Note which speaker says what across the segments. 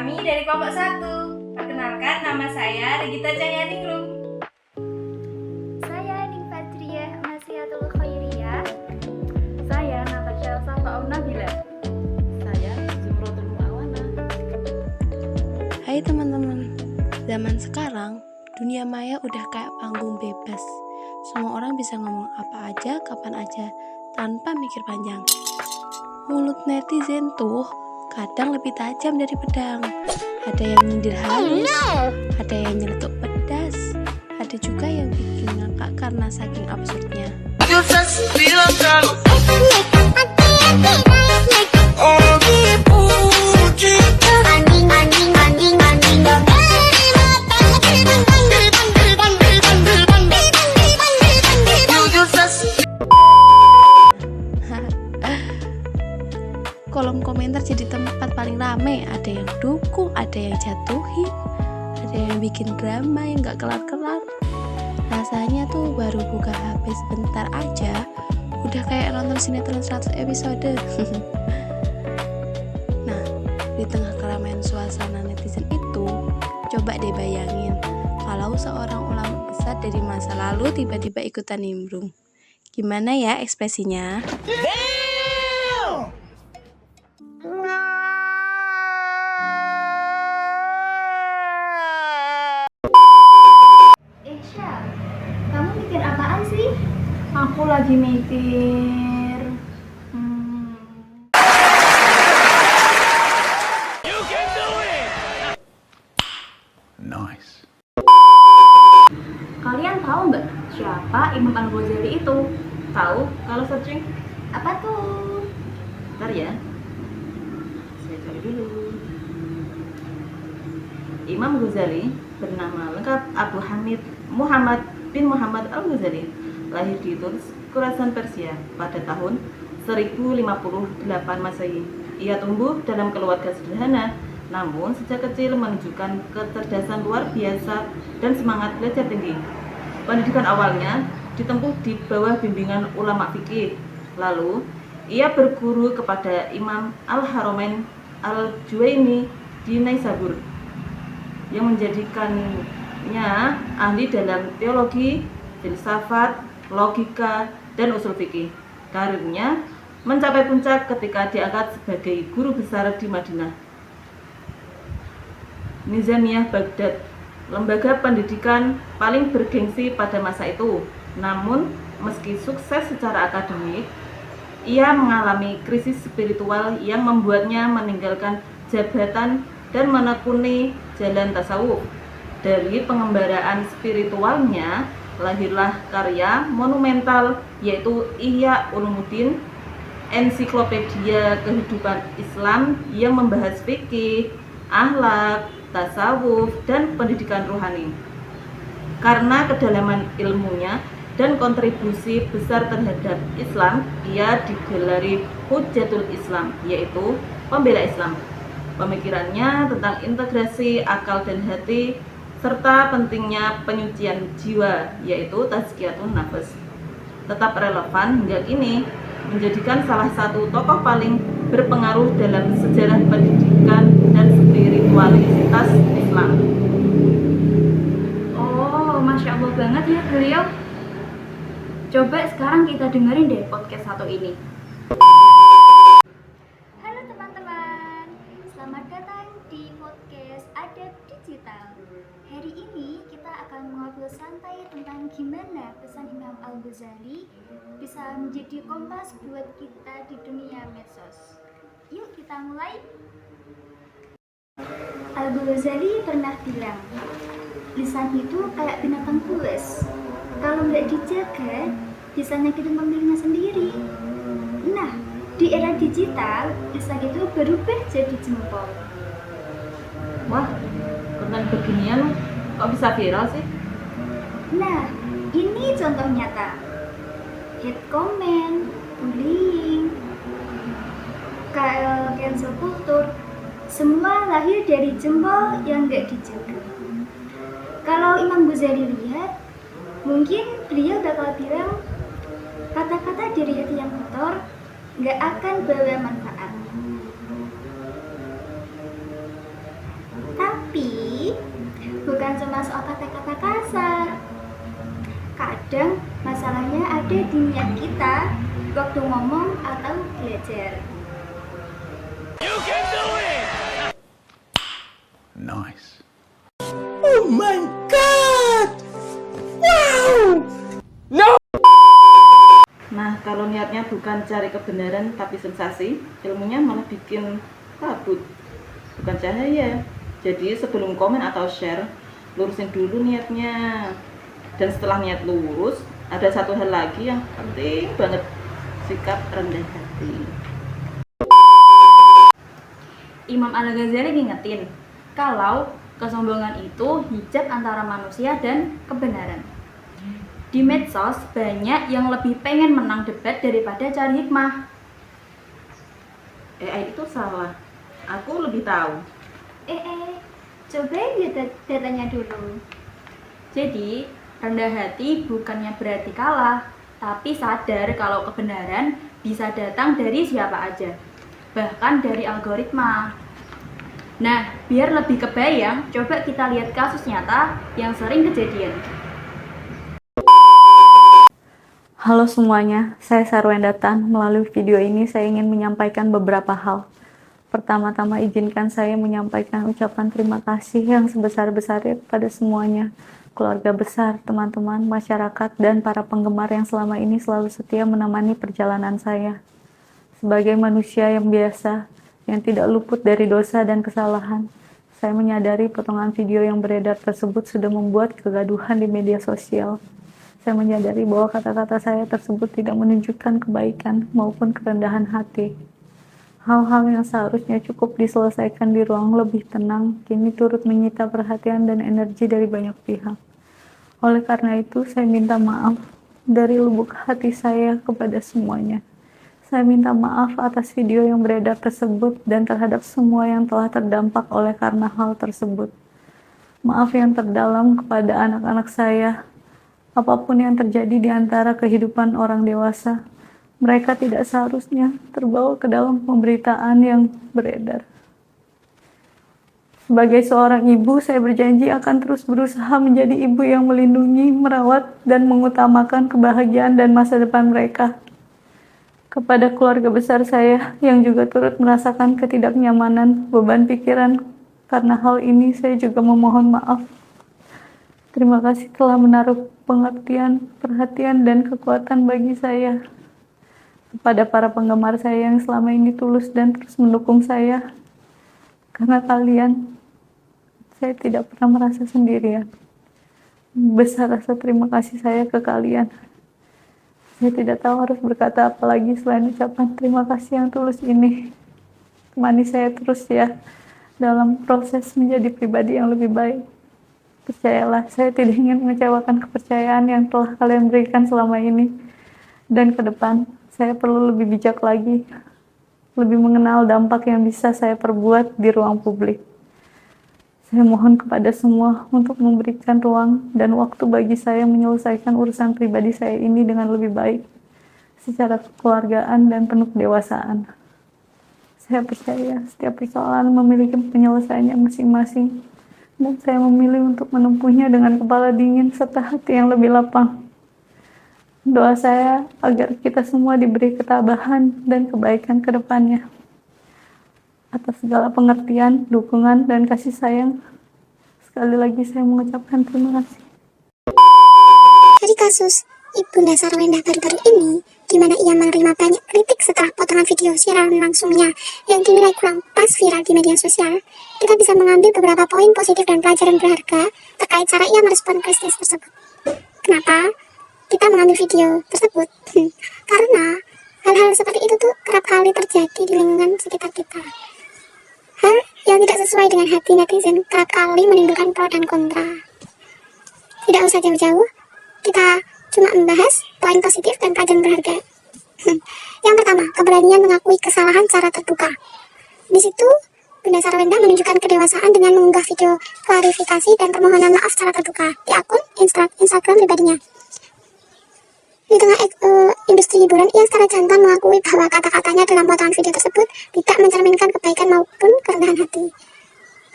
Speaker 1: Kami dari kelompok 1. Perkenalkan, nama saya Regita Cahyadingrum.
Speaker 2: Saya Ning Fadriyah Masiatul Khairiyah. Saya Natasha Safaun Nabila.
Speaker 3: Saya Zumrotul Muawana.
Speaker 4: Hai teman-teman, zaman sekarang dunia maya udah kayak panggung bebas. Semua orang bisa ngomong apa aja, kapan aja, tanpa mikir panjang. Mulut netizen tuh kadang lebih tajam dari pedang. Ada yang nyindir halus, ada yang nyeletuk pedas, ada juga yang bikin ngakak karena saking absurdnya. Kolom komentar jadi tempat paling rame. Ada yang dukung, ada yang jatuhin, ada yang bikin drama yang gak kelar-kelar. Rasanya tuh baru buka HP sebentar aja udah kayak nonton sinetron 100 episode. Nah, di tengah keramaian suasana netizen itu, coba deh bayangin kalau seorang ulama besar dari masa lalu tiba-tiba ikutan nimbrung. Gimana ya ekspresinya?
Speaker 2: Syah, kamu mikir apaan sih?
Speaker 1: Aku lagi mikir.
Speaker 5: Nice.
Speaker 1: Kalian tahu nggak siapa Imam Al-Ghazali itu?
Speaker 3: Tahu kalau searching?
Speaker 2: Apa tuh?
Speaker 3: Bentar ya. Saya cari dulu. Imam Ghazali bernama lengkap Abu Hamid Muhammad bin Muhammad Al-Ghazali, lahir di Tunis, Khurasan, Persia pada tahun 1058 Masehi. Ia tumbuh dalam keluarga sederhana, namun sejak kecil menunjukkan kecerdasan luar biasa dan semangat belajar tinggi. Pendidikan awalnya ditempuh di bawah bimbingan ulama fikih. Lalu, ia berguru kepada Imam Al-Haramain Al-Juwaini di Naisabur, yang menjadikannya ahli dalam teologi, filsafat, logika, dan usul fikih. Karirnya mencapai puncak ketika diangkat sebagai guru besar di Madinah. Nizamiyah Baghdad, lembaga pendidikan paling bergengsi pada masa itu. Namun, meski sukses secara akademik, ia mengalami krisis spiritual yang membuatnya meninggalkan jabatan dan menekuni jalan tasawuf. Dari pengembaraan spiritualnya lahirlah karya monumental yaitu Ihya Ulumuddin, ensiklopedia kehidupan Islam yang membahas fikih, akhlak, tasawuf, dan pendidikan rohani. Karena kedalaman ilmunya dan kontribusi besar terhadap Islam, ia digelari Hujjatul Islam, yaitu pembela Islam. Pemikirannya tentang integrasi akal dan hati serta pentingnya penyucian jiwa, yaitu tazkiyatun nafas, tetap relevan hingga kini, menjadikan salah satu tokoh paling berpengaruh dalam sejarah pendidikan dan spiritualitas Islam.
Speaker 1: Oh, Masya Allah banget ya beliau. Coba sekarang kita dengerin deh podcast satu ini.
Speaker 2: Halo teman-teman, selamat datang di podcast Adab Digital. Hari ini kita akan mengobrol santai tentang gimana pesan Imam Al-Ghazali bisa menjadi kompas buat kita di dunia medsos. Yuk kita mulai. Al-Ghazali pernah bilang, lisan itu kayak binatang buas. Kalau nggak dijaga, bisa nyakitin pemiliknya sendiri. Nah, di era digital, lisan itu berubah jadi jempol.
Speaker 3: Wah, konten beginian kok bisa viral sih?
Speaker 2: Nah, ini contoh nyata. Hate comment, bullying, cancel culture, semua lahir dari jempol yang nggak dijaga. Kalau Imam Ghazali lihat, mungkin beliau bakal bilang, kata-kata dari hati yang kotor nggak akan bawa manfaat. soal kata-kata kasar. Kadang masalahnya ada di niat kita waktu ngomong atau belajar.
Speaker 5: Nice.
Speaker 3: Nah, kalau niatnya bukan cari kebenaran tapi sensasi, ilmunya malah bikin kabut, bukan cahaya. Jadi sebelum komen atau share, lurusin dulu niatnya. Dan setelah niat lurus, ada satu hal lagi yang penting banget, sikap rendah hati.
Speaker 1: Imam Al-Ghazali ngingetin kalau kesombongan itu hijab antara manusia dan kebenaran. Di medsos banyak yang lebih pengen menang debat daripada cari hikmah.
Speaker 3: AI itu salah. Aku lebih tahu.
Speaker 2: Coba lihat datanya dulu.
Speaker 1: Jadi, rendah hati bukannya berarti kalah, tapi sadar kalau kebenaran bisa datang dari siapa aja, bahkan dari algoritma. Nah, biar lebih kebayang, coba kita lihat kasus nyata yang sering kejadian.
Speaker 6: Halo semuanya, saya Sarwenda Tan. Melalui video ini saya ingin menyampaikan beberapa hal. Pertama-tama izinkan saya menyampaikan ucapan terima kasih yang sebesar-besarnya kepada semuanya, keluarga besar, teman-teman, masyarakat, dan para penggemar yang selama ini selalu setia menemani perjalanan saya. Sebagai manusia yang biasa, yang tidak luput dari dosa dan kesalahan, saya menyadari potongan video yang beredar tersebut sudah membuat kegaduhan di media sosial. Saya menyadari bahwa kata-kata saya tersebut tidak menunjukkan kebaikan maupun kerendahan hati. Hal-hal yang seharusnya cukup diselesaikan di ruang lebih tenang, kini turut menyita perhatian dan energi dari banyak pihak. Oleh karena itu, saya minta maaf dari lubuk hati saya kepada semuanya. Saya minta maaf atas video yang beredar tersebut dan terhadap semua yang telah terdampak oleh karena hal tersebut. Maaf yang terdalam kepada anak-anak saya. Apapun yang terjadi di antara kehidupan orang dewasa, mereka tidak seharusnya terbawa ke dalam pemberitaan yang beredar. Sebagai seorang ibu, saya berjanji akan terus berusaha menjadi ibu yang melindungi, merawat, dan mengutamakan kebahagiaan dan masa depan mereka. Kepada keluarga besar saya yang juga turut merasakan ketidaknyamanan, beban pikiran, karena hal ini saya juga memohon maaf. Terima kasih telah menaruh pengertian, perhatian, dan kekuatan bagi saya. Kepada para penggemar saya yang selama ini tulus dan terus mendukung saya. Karena kalian, saya tidak pernah merasa sendirian. Besar rasa terima kasih saya ke kalian. Saya tidak tahu harus berkata apa lagi selain ucapan terima kasih yang tulus ini. Temani saya terus ya, dalam proses menjadi pribadi yang lebih baik. Percayalah, saya tidak ingin mengecewakan kepercayaan yang telah kalian berikan selama ini. Dan ke depan, saya perlu lebih bijak lagi, lebih mengenal dampak yang bisa saya perbuat di ruang publik. Saya mohon kepada semua untuk memberikan ruang dan waktu bagi saya menyelesaikan urusan pribadi saya ini dengan lebih baik, secara kekeluargaan dan penuh kedewasaan. Saya percaya setiap persoalan memiliki penyelesaiannya masing-masing, dan saya memilih untuk menempuhnya dengan kepala dingin serta hati yang lebih lapang. Doa saya agar kita semua diberi ketabahan dan kebaikan ke depannya. Atas segala pengertian, dukungan, dan kasih sayang, sekali lagi saya mengucapkan terima kasih.
Speaker 7: Dari kasus Ibunda Sarwenda baru-baru ini, di mana ia menerima banyak kritik setelah potongan video siaran langsungnya yang dinilai kurang pas viral di media sosial, kita bisa mengambil beberapa poin positif dan pelajaran berharga terkait cara ia merespon kritis tersebut. Kenapa kita mengambil video tersebut? Karena hal-hal seperti itu tuh kerap kali terjadi di lingkungan sekitar kita. Hal yang tidak sesuai dengan hati netizen kerap kali menimbulkan pro dan kontra. Tidak usah jauh-jauh, kita cuma membahas poin positif dan pelajaran berharga. Yang pertama, keberanian mengakui kesalahan secara terbuka. Di situ, Bunda Sarwenda menunjukkan kedewasaan dengan mengunggah video klarifikasi dan permohonan maaf secara terbuka di akun Instagram pribadinya. Di tengah industri hiburan, ia secara jantan mengakui bahwa kata-katanya dalam potongan video tersebut tidak mencerminkan kebaikan maupun kerendahan hati.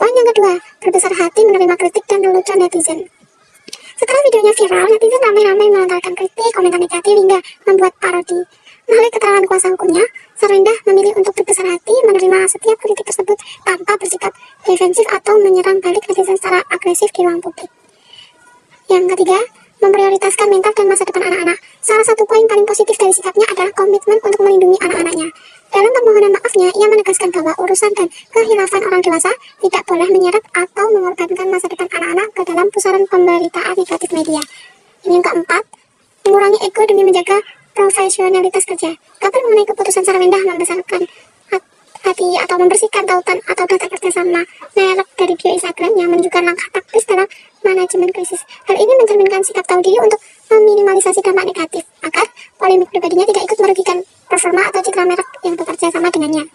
Speaker 7: Poin yang kedua, berbesar hati menerima kritik dan lelucon netizen. Setelah videonya viral, netizen ramai-ramai melontarkan kritik, komentar negatif hingga membuat parodi. Melalui keterangan kuasa hukumnya, Sarwenda memilih untuk berbesar hati menerima setiap kritik tersebut tanpa bersikap defensif atau menyerang balik netizen secara agresif di ruang publik. Yang ketiga, memprioritaskan mental dan masa depan anak-anak. Salah satu poin paling positif dari sikapnya adalah komitmen untuk melindungi anak-anaknya. Dalam permohonan maafnya, ia menegaskan bahwa urusan dan kehilafan orang dewasa tidak boleh menyeret atau mengorbankan masa depan anak-anak ke dalam pusaran pemberitaan negatif media. Yang keempat, mengurangi ego demi menjaga profesionalitas kerja. Kabar mengenai keputusan Sarwenda membesarkan hati atau membersihkan tautan atau data kerjasama merek dari bio Instagramnya menunjukkan langkah taktis dalam manajemen krisis. Hal ini mencerminkan sikap tahu diri untuk meminimalisasi dampak negatif agar polemik pribadinya tidak ikut merugikan performa atau citra merek yang bekerja sama dengannya.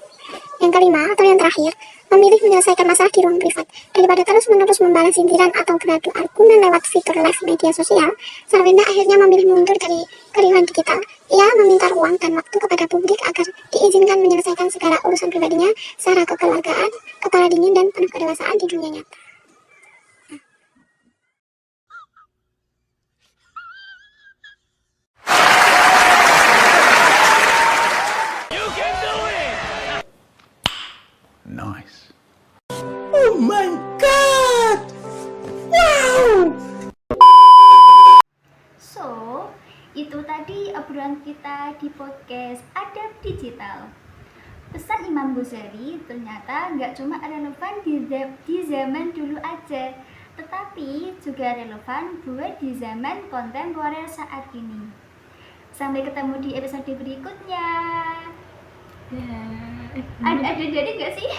Speaker 7: Yang kelima atau yang terakhir, memilih menyelesaikan masalah di ruang privat. Daripada terus-menerus membalas sindiran atau beradu argumen lewat fitur live media sosial, Sarwenda akhirnya memilih mundur dari keriuhan digital. Ia meminta ruang dan waktu kepada publik agar diizinkan menyelesaikan segala urusan pribadinya secara kekeluargaan, kepala dingin, dan penuh kedewasaan di dunia nyata.
Speaker 5: Nice.
Speaker 2: So, itu tadi obrolan kita di podcast Adab Digital. Pesan Imam Ghazali ternyata nggak cuma relevan di zaman dulu aja, tetapi juga relevan buat di zaman kontemporer saat ini. Sampai ketemu di episode berikutnya. Ada jadi nggak sih?